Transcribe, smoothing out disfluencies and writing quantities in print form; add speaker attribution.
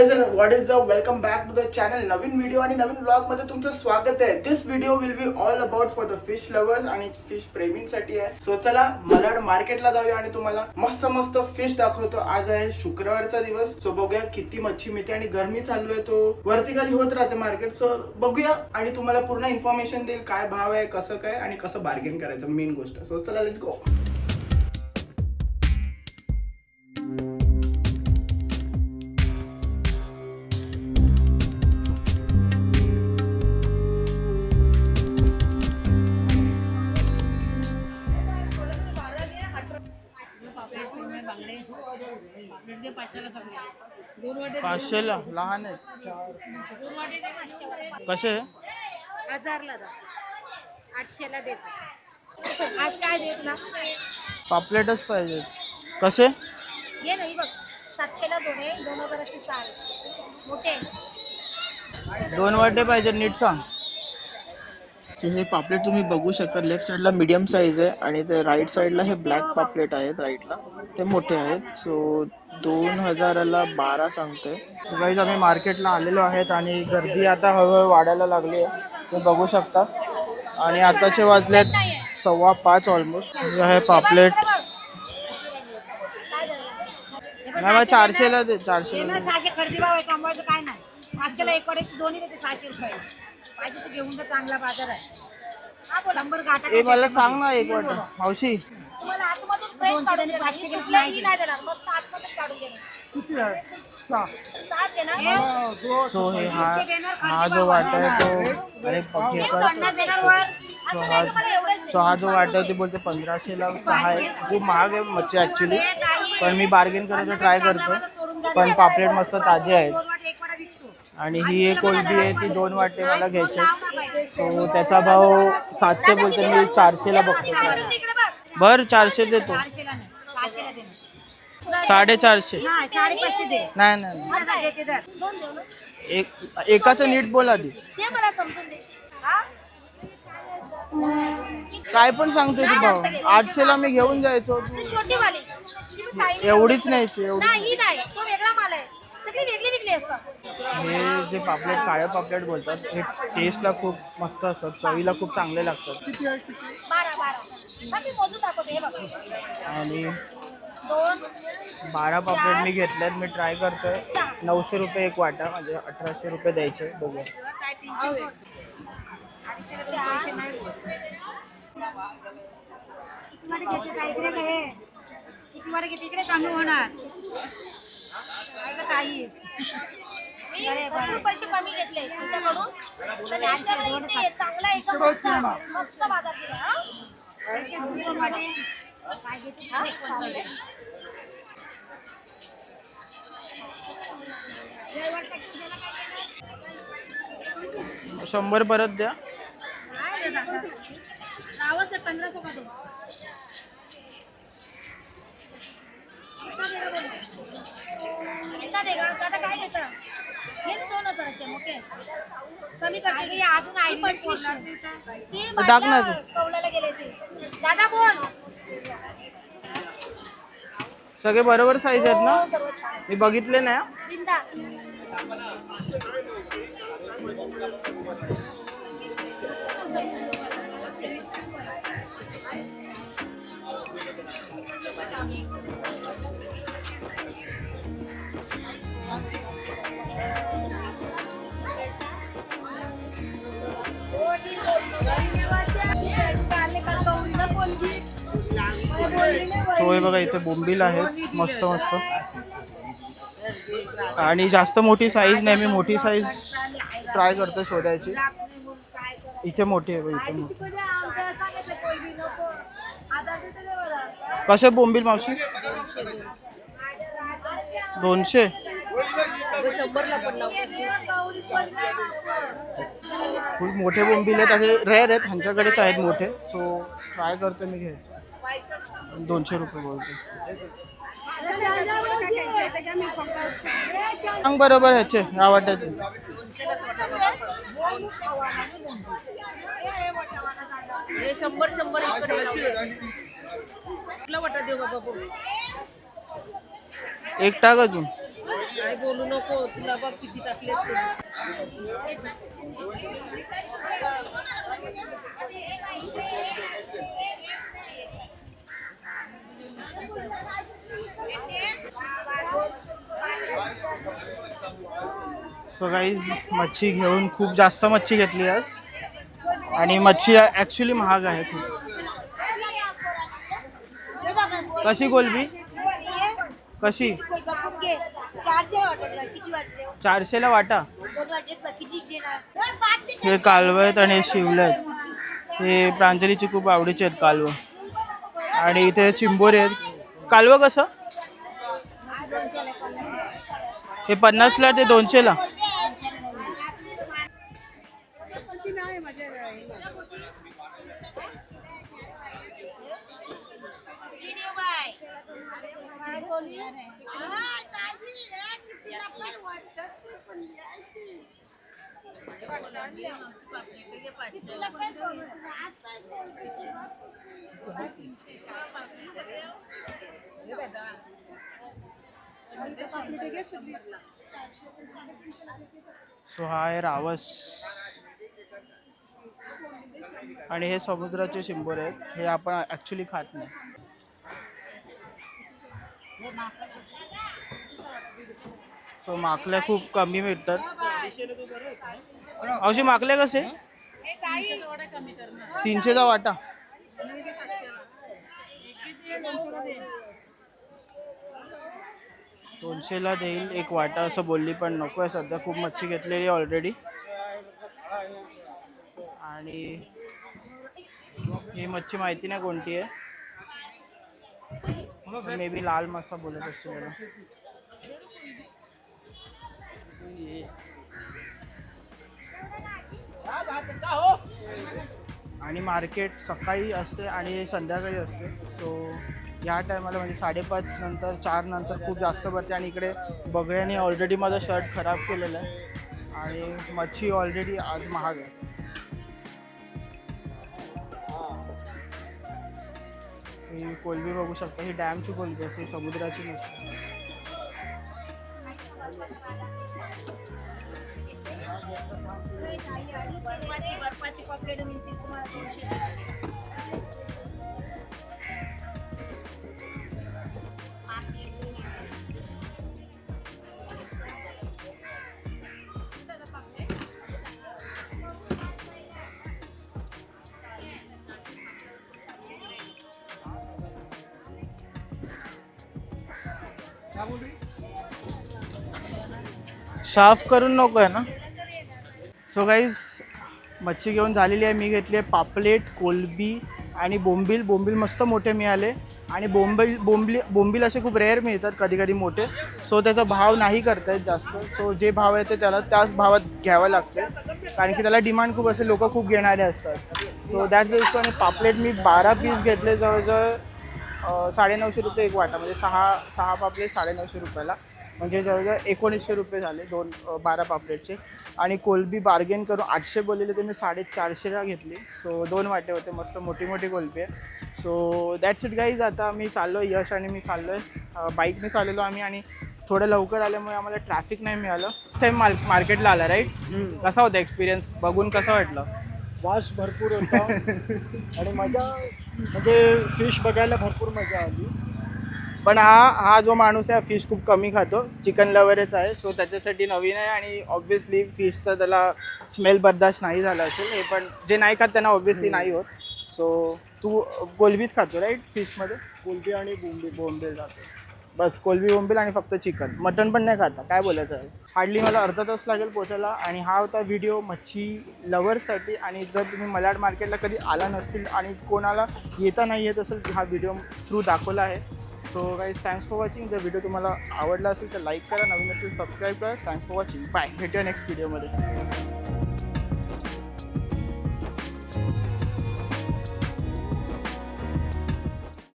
Speaker 1: What is the welcome back to the channel. नवीन video आणि नवीन ब्लॉग मध्ये तुमचं स्वागत आहे. This video will be all about for the fish lovers आणि फिश प्रेमींसाठी आहे. सो चला मलाड मार्केटला जाऊया आणि तुम्हाला मस्त मस्त फिश दाखवतो. आज आहे शुक्रवारचा दिवस. सो बघूया किती मच्छी मिळते आणि गरमी चालू आहे तो वरती खाली होत राहते मार्केट. सो बघूया आणि तुम्हाला पूर्ण इन्फॉर्मेशन देईल काय भाव आहे, कसं काय आणि कसं बार्गेन करायचं मेन गोष्ट. सो चला लेट्स गो. पाचशेला लहान आहे. कसे
Speaker 2: 1000ला 800ला देत. आज काय देत ना
Speaker 1: पापलेटच पाहिजे. कसे
Speaker 2: ये नाही बघ 700ला जोडे 2000ची साल मोठे.
Speaker 1: 2 वाटे पाहिजे. नीट सांग. हे पापलेट तुम्ही बघू शकता. लेफ्ट साईडला मीडियम साईज आहे आणि ते राईट साईडला हे ब्लॅक पापलेट आहेत. राईटला ते मोठे आहेत. सो 2000ला 12 सांगते. गाईज आम्ही मार्केटला आलेलो आहेत आणि गर्दी आता हळूहळू वाढायला लागली आहे. तुम्ही बघू शकता. आणि आताचे वाजलेत 4:15 ऑलमोस्ट. हे पापलेट नाही 400ला दे. 400ला
Speaker 2: 600 खरेदी भाव आहे. कमवायचं काय नाही. 500ला एक वाटे दोन्ही देते 600 रुपये पाहिजे तर घेऊन तर चांगला बाजार आहे. हा बोल 100 गाठा.
Speaker 1: ए मला सांग ना एक वाटा मावशी.
Speaker 2: तुम्हाला आतमधून फ्रेश काढून देणार. 500 नाही देणार. मस्त आतमधून काढून देणार.
Speaker 1: किती आहे? 6.
Speaker 2: 7 देणार.
Speaker 1: सो हे हा जो वाटा आहे तो आणि हा जो वाटा आहे ते बोलते 1500ला 6 आहे. खूप महाग आहे मच्छी ॲक्च्युली. पण मी बार्गेन करायचं ट्राय करतो. पण पापलेट मस्त ताजे आहेत. आणि ही एक कोलबी आहे ती 2 वाटे मला घ्यायचे. सो त्याचा भाव 700 बोलते. मी 400ला बघतो. बरं 400 देतो. 450. नाही नाही एकाचं नीट बोला आधी. काय पण सांगते तू भाव. 800ला मी घेऊन जायचो. एवढीच न्यायची. हे जे पापलेट काळे पापलेट बोलतात हे टेस्टला खूप मस्त असतात. चवीला खूप चांगले लागतात. आणि 12 पापलेट मी घेतलेत. मी ट्राय करतोय. 900 रुपये एक वाटा म्हणजे 1800 रुपये द्यायचे. बघूया.
Speaker 2: तिकडे कमी होणार. पैसे कमी घेतले तुमच्याकडून. चांगला एकदम मस्त बाजार दिला.
Speaker 1: शंभर परत द्या.
Speaker 2: 1500 का दो. आता काय घेता हे 2000चे मोठे कमी करते. अजून आई पण
Speaker 1: टाक ना.
Speaker 2: कवलाला गेले ते. दादा बोल.
Speaker 1: सगळे बरोबर साईज आहेत ना.
Speaker 2: सर्व छान
Speaker 1: मी बघितले ना.
Speaker 2: बिंदास.
Speaker 1: सो हे बघा इथे बोंबील आहेत मस्त मस्त. आणि जास्त मोठी साईज नाही. मी मोठी साईज ट्राय करतो शोधायची. इथे मोठी आहे. इथे मोठी. कसे बोंबील मावशी? 200. खूप मोठे बोंबील आहेत. असे रेअर आहेत. ह्यांच्याकडेच आहेत मोठे. सो ट्राय करतो मी घ्यायचं. 200 रुपये बोलतो. सांग बरोबर ह्याचे या वाट्याचे.
Speaker 2: हे 100 कुठला वाटा देऊ बाबा.
Speaker 1: एक टाक अजून.
Speaker 3: काय बोलू नको, तुला बघ किती टाकले.
Speaker 1: सो गाईज मच्छी घेऊन खूप जास्त मच्छी घेतली आज आणि मच्छी ॲक्च्युली महाग आहे खूप. कशी कोलबी कशी? 400ला वाटा. हे कालवं आहेत आणि हे शिवले आहेत. हे प्रांजलीची खूप आवडीचे आहेत कालवं. आणि इथे चिंबोरे आहेत. कालवं कसं? हे 50ला ते 200ला. सो हा आहे रावस आणि हे समुद्राचे चिंबोरे आहेत. हे आपण ॲक्च्युली खात नाही. सो माकल्या खूप कमी मिळतात. अशी माकल्या कसे? 300चा वाटा. 200ला देईल एक वाटा असं बोलली, पण नको आहे सध्या, खूप मच्छी घेतलेली ऑलरेडी. आणि ही मच्छी माहिती नाही कोणती आहे, मे बी लाल मासा बोलत असतो मला. आणि मार्केट सकाळी असते आणि संध्याकाळी असते. सो या टायमाला म्हणजे 5:30 नंतर 4 नंतर खूप जास्त भरते. आणि इकडे बगड्याने ऑलरेडी माझा शर्ट खराब केलेला आहे आणि मच्छी ऑलरेडी आज महाग आहे. ही कोलबी बघू शकता, ही डॅमची कोलबी असते, समुद्राची नसते.
Speaker 2: बर्फाची पॉपलेट मिळतील तुम्हाला 200.
Speaker 1: साफ करून नको आहे ना. सो गाईज मच्छी घेऊन झालेली आहे. मी घेतली आहे पापलेट, कोलबी आणि बोंबील. बोंबील मस्त मोठे मिळाले आणि बोंबील असे खूप रेअर मिळतात कधी कधी मोठे. सो त्याचा भाव नाही करता येत जास्त. सो जे भाव आहे ते त्याला त्याच भावात घ्यावं लागते, कारण की त्याला डिमांड खूप असे, लोक खूप घेणारे असतात. So that's the issue. आणि पापलेट मी 12 पीस घेतले, जवळजवळ 950 रुपये एक वाटा, म्हणजे 6 पापलेट 950 रुपयाला, म्हणजे जवळजवळ 1900 रुपये झाले 12 पापलेटचे. आणि कोलबी बार्गेन करून 800 बोललेले ते मी 450ला घेतली. सो 2 वाटे होते, मस्त मोठी मोठी कोलबी आहे. So that's it guys. आता मी चाललो आहे, यश आणि मी चाललो आहे, बाईकने चाललेलो आम्ही आणि थोडं लवकर आल्यामुळे आम्हाला ट्रॅफिक नाही मिळालं. ते मार्केटला आला राईट. कसा होता एक्सपिरियन्स, बघून कसं वाटलं?
Speaker 4: वास भरपूर होता आणि मजा, म्हणजे फिश बघायला भरपूर मजा आली.
Speaker 1: पण हा जो माणूस आहे फिश खूप कमी खातो, चिकन लवरच आहे. सो त्याच्यासाठी नवीन आहे आणि ऑब्व्हियसली फिशचा त्याला स्मेल बर्दाश्त नाही झाला असेल. हे पण जे नाही खात त्यांना ऑब्व्हियसली नाही होत. सो तू कोलबीच खातो राईट फिशमध्ये?
Speaker 4: कोलबी आणि
Speaker 1: बोंबील जातो बस. कोलबी, बोंबील आणि फक्त चिकन, मटण पण नाही खाता. काय बोलायचं आहे. हार्डली मला अर्धा तास लागेल पोचायला. आणि हा होता व्हिडिओ मच्छी लवर्ससाठी. आणि जर तुम्ही मलाड मार्केटला कधी आला नसतील आणि कोणाला येता नाही येत असेल, हा व्हिडिओ थ्रू दाखवला आहे. So guys thanks for watching. जर व्हिडिओ तुम्हाला आवडला असेल तर लाईक करा, नवीन असेल सबस्क्राईब करा. Thanks for watching. बाय. भेटूया नेक्स्ट व्हिडिओमध्ये.